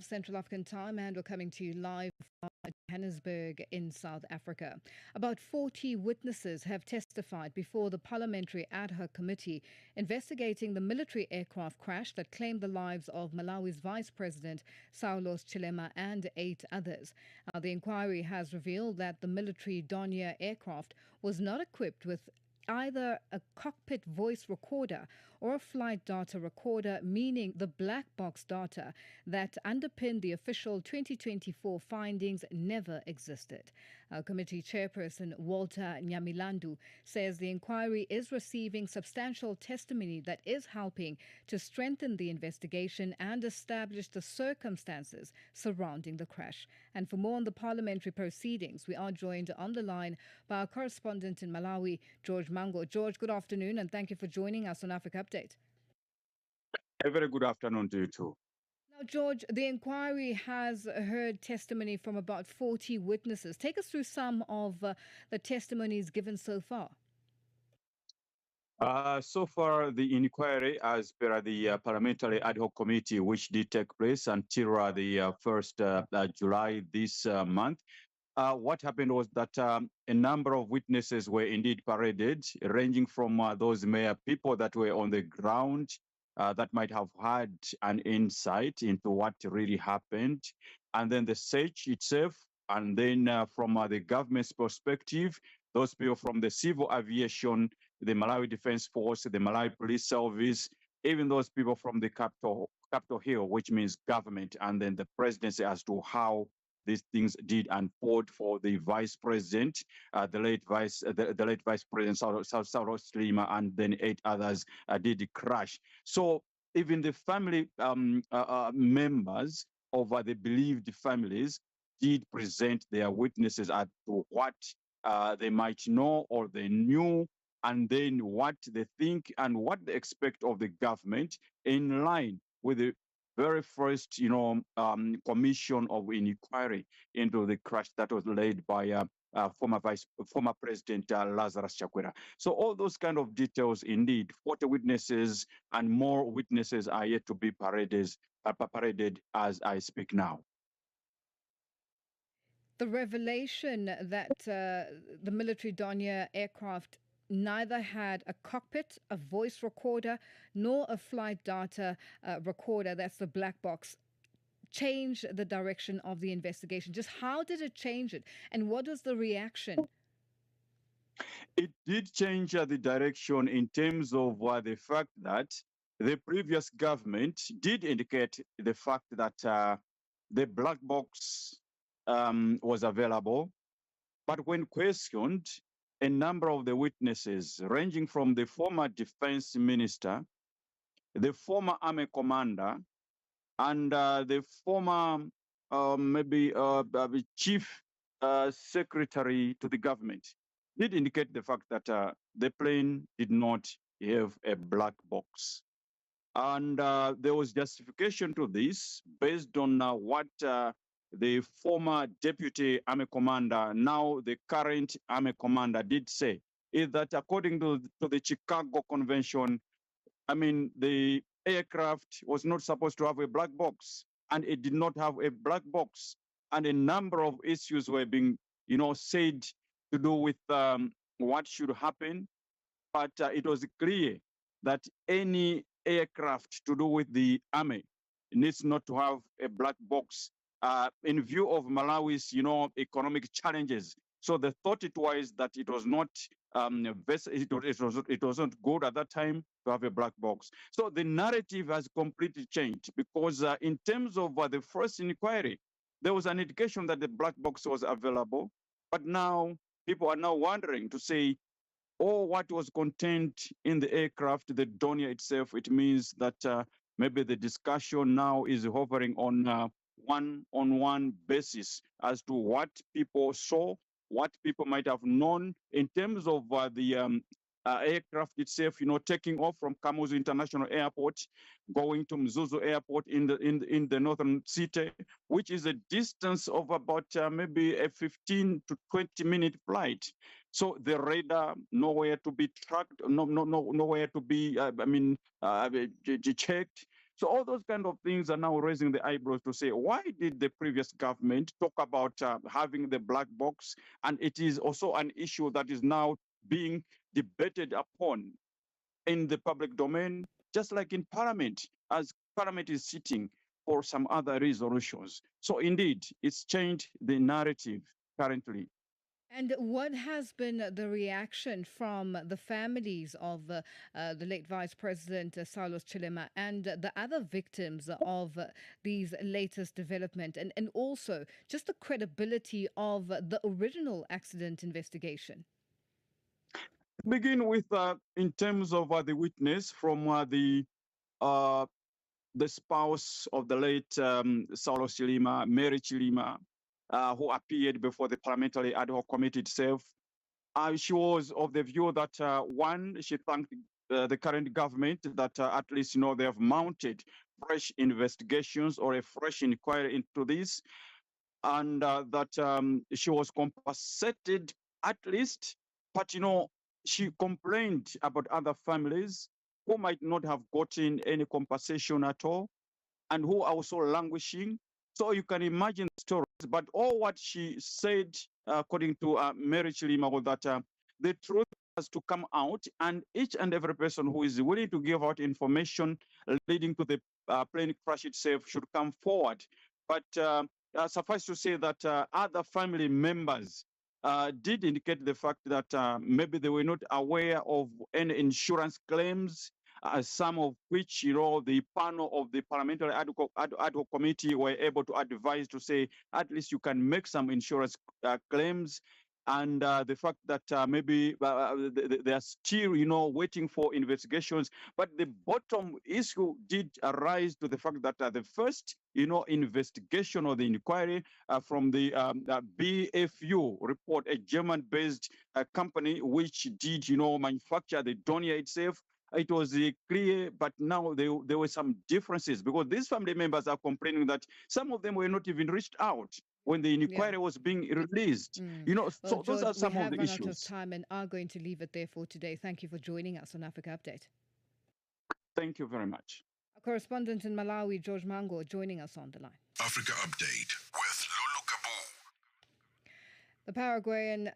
Central African Time, and we're coming to you live from Johannesburg in South Africa. About 40 witnesses have testified before the Parliamentary Ad Hoc Committee investigating the military aircraft crash that claimed the lives of Malawi's Vice President Saulos Chilima and 8 others. The inquiry has revealed that the military Dornier aircraft was not equipped with either a cockpit voice recorder or a flight data recorder, meaning the black box data that underpinned the official 2024 findings never existed. Our committee chairperson Walter Nyamilandu says the inquiry is receiving substantial testimony that is helping to strengthen the investigation and establish the circumstances surrounding the crash. And for more on the parliamentary proceedings, we are joined on the line by our correspondent in Malawi, George Mhango. George, good afternoon, and thank you for joining us on Africa Update. A very good afternoon to you too. Now, George, the inquiry has heard testimony from about 40 witnesses. Take us through some of the testimonies given so far. So far, the inquiry, as per the Parliamentary Ad Hoc Committee, which did take place until the 1st July this month, what happened was that a number of witnesses were indeed paraded, ranging from those mere people that were on the ground that might have had an insight into what really happened, and then the search itself, and then from the government's perspective, those people from the civil aviation, the Malawi Defense Force, the Malawi Police Service, even those people from the Capitol Hill, which means government, and then the presidency, as to how these things did unfold for the vice president, the late vice president Saulos Chilima, and then 8 others did crash. So even the family members of the believed families did present their witnesses as to what they might know or they knew, and then what they think and what they expect of the government, in line with the very first, commission of inquiry into the crash that was led by former President Lazarus Chakwera. So all those kind of details, indeed, 40 witnesses and more witnesses are yet to be paraded as I speak now. The revelation that the military Dornier aircraft neither had a cockpit, a voice recorder, nor a flight data recorder, that's the black box, change the direction of the investigation? Just how did it change it? And what was the reaction? It did change the direction in terms of the fact that the previous government did indicate the fact that the black box was available. But when questioned, a number of the witnesses, ranging from the former defense minister, the former army commander, and the former chief secretary to the government, did indicate the fact that the plane did not have a black box. And there was justification to this based on what the former deputy army commander, now the current army commander, did say, is that according to the Chicago Convention, the aircraft was not supposed to have a black box, and it did not have a black box. And a number of issues were being, said to do with what should happen. But it was clear that any aircraft to do with the army needs not to have a black box in view of Malawi's, economic challenges. So the thought it was that it was not it wasn't good at that time to have a black box. So the narrative has completely changed, because in terms of the first inquiry, there was an indication that the black box was available, but now people are now wondering to say, what was contained in the aircraft, the Dornier itself. It means that maybe the discussion now is hovering on one-on-one basis as to what people saw, what people might have known in terms of the aircraft itself, taking off from Kamuzu International Airport, going to Mzuzu Airport in the northern city, which is a distance of about maybe a 15 to 20-minute flight. So the radar nowhere to be tracked, nowhere to be checked. So all those kind of things are now raising the eyebrows to say, why did the previous government talk about having the black box? And it is also an issue that is now being debated upon in the public domain, just like in Parliament, as Parliament is sitting for some other resolutions. So indeed, it's changed the narrative currently. And what has been the reaction from the families of the late Vice President Saulos Chilima and the other victims of these latest development, and also just the credibility of the original accident investigation? Begin with in terms of the witness from uh, the spouse of the late Saulos Chilima, Mary Chilima, who appeared before the Parliamentary Ad Hoc Committee itself. She was of the view that one, she thanked the current government that at least they have mounted fresh investigations or a fresh inquiry into this, and that she was compensated at least, but she complained about other families who might not have gotten any compensation at all and who are also languishing. So you can imagine the stories. But all what she said, according to Mary Chilima, was that the truth has to come out, and each and every person who is willing to give out information leading to the plane crash itself should come forward. But suffice to say that other family members did indicate the fact that maybe they were not aware of any insurance claims, some of which, the panel of the Parliamentary Ad Hoc Committee were able to advise to say, at least you can make some insurance claims. And the fact that maybe they are still, waiting for investigations. But the bottom issue did arise to the fact that the first, investigation or the inquiry from the BFU report, a German-based company which did, manufacture the Dornier itself, it was clear, but now there were some differences because these family members are complaining that some of them were not even reached out when the inquiry was being released. Well, So those George, are some we of have the run out of issues. time and are going to leave it there for today. Thank you for joining us on Africa Update. Thank you very much. Our correspondent in Malawi, George Mhango, joining us on the line. Africa Update with Lulu Gaboo. The Paraguayan